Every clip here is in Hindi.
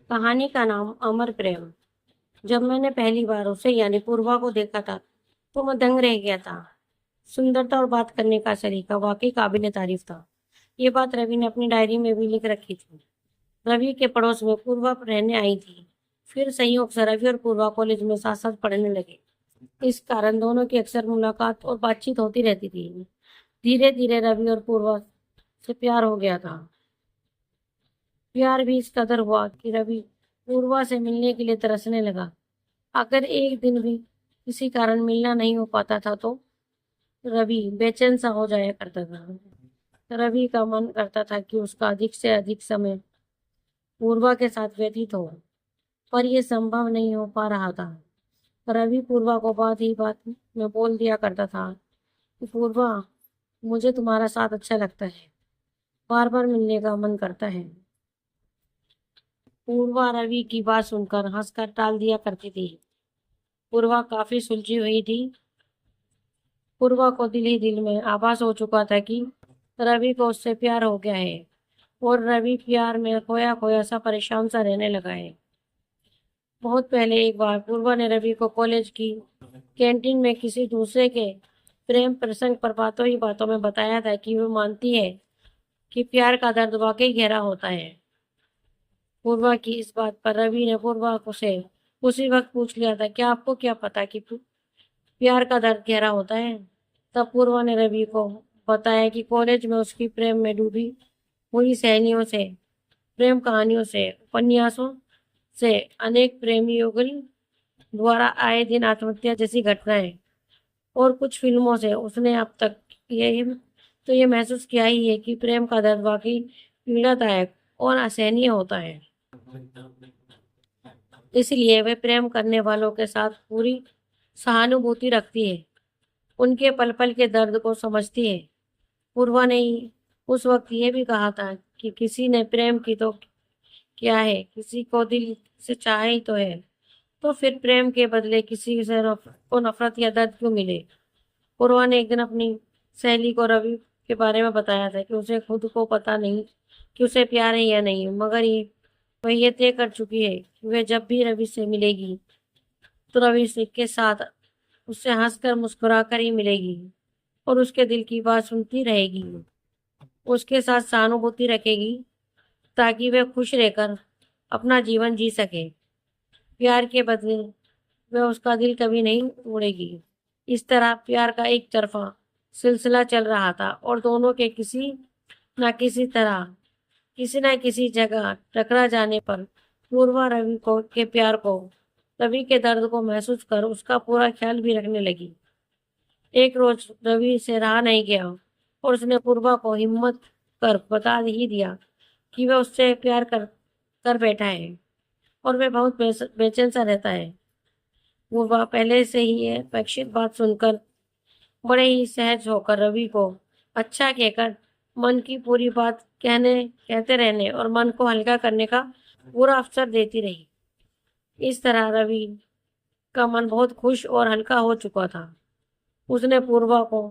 कहानी का नाम अमर प्रेम। जब मैंने पहली बार उसे यानी पूर्वा को देखा था तो मैं दंग रह गया था। सुंदरता और बात करने का सलीका वाकई काबिल तारीफ था। ये बात रवि ने अपनी डायरी में भी लिख रखी थी। रवि के पड़ोस में पूर्वा रहने आई थी। फिर संयोग से रवि और पूर्वा कॉलेज में साथ साथ पढ़ने लगे। इस कारण दोनों की अक्सर मुलाकात और बातचीत होती रहती थी। धीरे धीरे रवि और पूर्वा से प्यार हो गया था। प्यार भी इस कदर हुआ कि रवि पूर्वा से मिलने के लिए तरसने लगा। अगर एक दिन भी किसी कारण मिलना नहीं हो पाता था तो रवि बेचैन सा हो जाया करता था। रवि का मन करता था कि उसका अधिक से अधिक समय पूर्वा के साथ व्यतीत हो, पर यह संभव नहीं हो पा रहा था। रवि पूर्वा को बात ही बात में बोल दिया करता था कि पूर्वा, मुझे तुम्हारा साथ अच्छा लगता है, बार बार मिलने का मन करता है। पूर्वा रवि की बात सुनकर हंसकर टाल दिया करती थी। पूर्वा काफी सुलझी हुई थी। पूर्वा को दिल ही दिल में आभास हो चुका था कि रवि को उससे प्यार हो गया है और रवि प्यार में खोया खोया सा परेशान सा रहने लगा है। बहुत पहले एक बार पूर्वा ने रवि को कॉलेज की कैंटीन में किसी दूसरे के प्रेम प्रसंग पर बातों ही बातों में बताया था कि वो मानती है कि प्यार का दर्द वाकई गहरा होता है। पूर्वा की इस बात पर रवि ने पूर्वा को से उसी वक्त पूछ लिया था, क्या आपको क्या पता कि प्यार का दर्द गहरा होता है। तब पूर्वा ने रवि को बताया कि कॉलेज में उसकी प्रेम में डूबी हुई सहेलियों से, प्रेम कहानियों से, उपन्यासों से, अनेक प्रेमी युगल द्वारा आए दिन आत्महत्या जैसी घटनाएं और कुछ फिल्मों से उसने अब तक ये महसूस किया ही है कि प्रेम का दर्द वाकई पीड़ादायक और असहनीय होता है। इसलिए वे प्रेम करने वालों के साथ पूरी सहानुभूति रखती है, उनके पल पल के दर्द को समझती है। पूर्वा ने उस वक्त ये भी कहा था कि किसी ने प्रेम की तो क्या है, किसी को दिल से चाहा ही तो है, तो फिर प्रेम के बदले किसी से को नफरत या दर्द क्यों मिले। पूर्वा ने एक दिन अपनी सहेली को रवि के बारे में बताया था कि उसे खुद को पता नहीं कि उसे प्यार है या नहीं, मगर वह ये तय कर चुकी है कि वह जब भी रवि से मिलेगी तो रवि से के साथ उससे हंसकर मुस्कुराकर ही मिलेगी और उसके दिल की बात सुनती रहेगी, उसके साथ सहानुभूति रखेगी ताकि वह खुश रहकर अपना जीवन जी सके। प्यार के बदले वह उसका दिल कभी नहीं तोड़ेगी। इस तरह प्यार का एक तरफा सिलसिला चल रहा था और दोनों के किसी न किसी तरह, किसी न किसी जगह टकरा जाने पर पूर्वा रवि को के प्यार को, रवि के दर्द को महसूस कर उसका पूरा ख्याल भी रखने लगी। एक रोज रवि से रहा नहीं गया और उसने पूर्वा को हिम्मत कर बता ही दिया कि वह उससे प्यार कर कर बैठा है और वह बहुत बेचैन सा रहता है। पूर्वा पहले से ही अपेक्षित बात सुनकर बड़े ही सहज होकर रवि को अच्छा कहकर मन की पूरी बात कहते रहने और मन को हल्का करने का पूरा अवसर देती रही। इस तरह रवि का मन बहुत खुश और हल्का हो चुका था। उसने पूर्वा को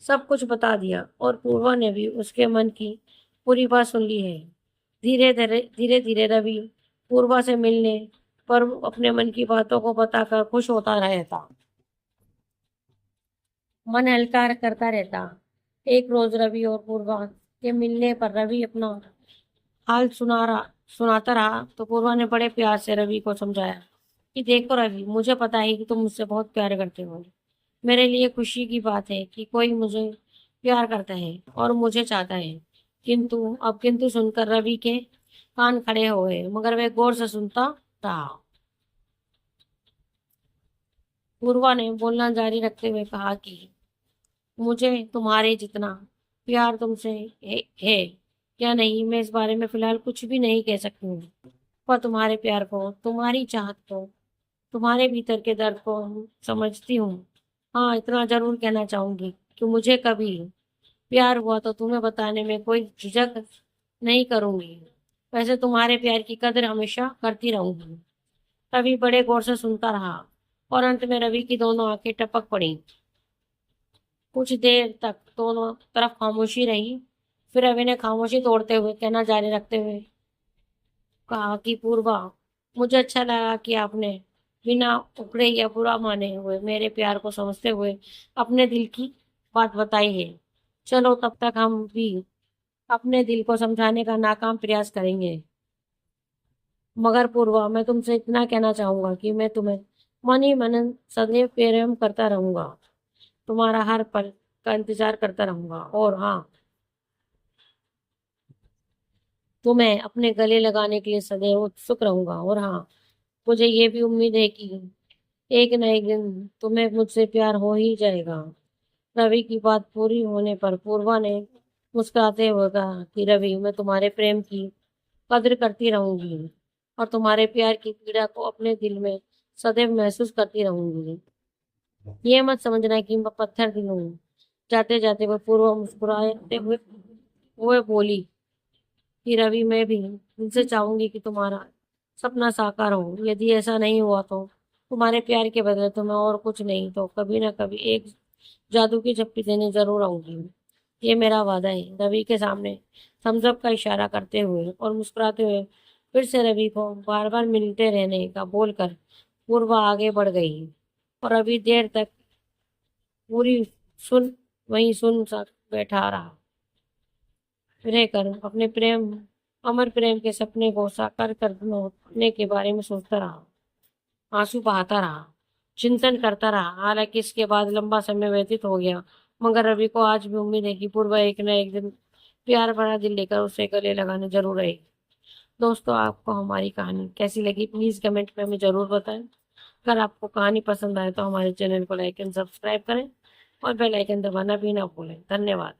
सब कुछ बता दिया और पूर्वा ने भी उसके मन की पूरी बात सुन ली है। धीरे धीरे रवि पूर्वा से मिलने पर अपने मन की बातों को बताकर खुश होता रहता, मन हल्का करता रहता। एक रोज रवि और पूर्वा के मिलने पर रवि अपना हाल सुनाता रहा तो पूर्वा ने बड़े प्यार से रवि को समझाया कि देखो रवि, मुझे पता है कि तुम मुझसे बहुत प्यार करते हो। मेरे लिए खुशी की बात है कि कोई मुझे प्यार करता है और मुझे चाहता है। किंतु सुनकर रवि के कान खड़े हो गए, मगर वह गौर से सुनता रहा। पूर्वा ने बोलना जारी रखते हुए कहा कि मुझे तुम्हारे जितना प्यार तुमसे है या नहीं, मैं इस बारे में फिलहाल कुछ भी नहीं कह सकती हूँ, पर तुम्हारे प्यार को, तुम्हारी चाहत को, तुम्हारे भीतर के दर्द को समझती हूँ। हाँ, इतना जरूर कहना चाहूंगी कि मुझे कभी प्यार हुआ तो तुम्हें बताने में कोई झिझक नहीं करूंगी। वैसे तुम्हारे प्यार की कदर हमेशा करती रहूंगी। रवि बड़े गौर से सुनता रहा और अंत में रवि की दोनों आंखें टपक पड़ी। कुछ देर तक दोनों तरफ खामोशी रही। फिर रवि ने खामोशी तोड़ते हुए कहना जारी रखते हुए कहा कि पूर्वा, मुझे अच्छा लगा कि आपने बिना उकड़े या बुरा माने हुए मेरे प्यार को समझते हुए अपने दिल की बात बताई है। चलो तब तक हम भी अपने दिल को समझाने का नाकाम प्रयास करेंगे। मगर पूर्वा, मैं तुमसे इतना कहना चाहूंगा कि मैं तुम्हें मन ही मन सदैव प्रेम करता रहूंगा, तुम्हारा हर पल का इंतजार करता रहूंगा, और हाँ, तुम्हें अपने गले लगाने के लिए सदैव उत्सुक रहूंगा। और हाँ, मुझे ये भी उम्मीद है कि एक न एक दिन तुम्हें मुझसे प्यार हो ही जाएगा। रवि की बात पूरी होने पर पूर्वा ने मुस्कुराते हुए कहा कि रवि, मैं तुम्हारे प्रेम की कद्र करती रहूंगी और तुम्हारे प्यार की पीड़ा को अपने दिल में सदैव महसूस करती रहूंगी। ये मत समझना कि मैं पत्थर दिल हूँ। जाते जाते वह पूर्व मुस्कुराते हुए बोली कि रवि, मैं भी दिल से चाहूंगी कि तुम्हारा सपना साकार हो। यदि ऐसा नहीं हुआ तो तुम्हारे प्यार के बदले तुम्हें और कुछ नहीं तो कभी ना कभी एक जादू की झप्पी देने जरूर आऊंगी। ये मेरा वादा है। रवि के सामने थम्स का इशारा करते हुए और मुस्कुराते हुए फिर से रवि को बार बार मिलते रहने का बोलकर पूर्वा आगे बढ़ गई। और अभी देर तक पूरी सुन वहीं सुन सा बैठा रहा, रहकर अपने प्रेम अमर प्रेम के सपने को साकार करने के बारे में सोचता रहा, आंसू बहाता रहा, चिंतन करता रहा। हालांकि इसके बाद लंबा समय व्यतीत हो गया, मगर रवि को आज भी उम्मीद है कि पूर्वा एक न एक दिन प्यार भरा दिल लेकर उसे गले लगाने जरूर आएगी। दोस्तों, आपको हमारी कहानी कैसी लगी प्लीज कमेंट में हमें जरूर बताएं। अगर आपको कहानी पसंद आए तो हमारे चैनल को लाइक एंड सब्सक्राइब करें और बेल आइकन दबाना भी ना भूलें। धन्यवाद।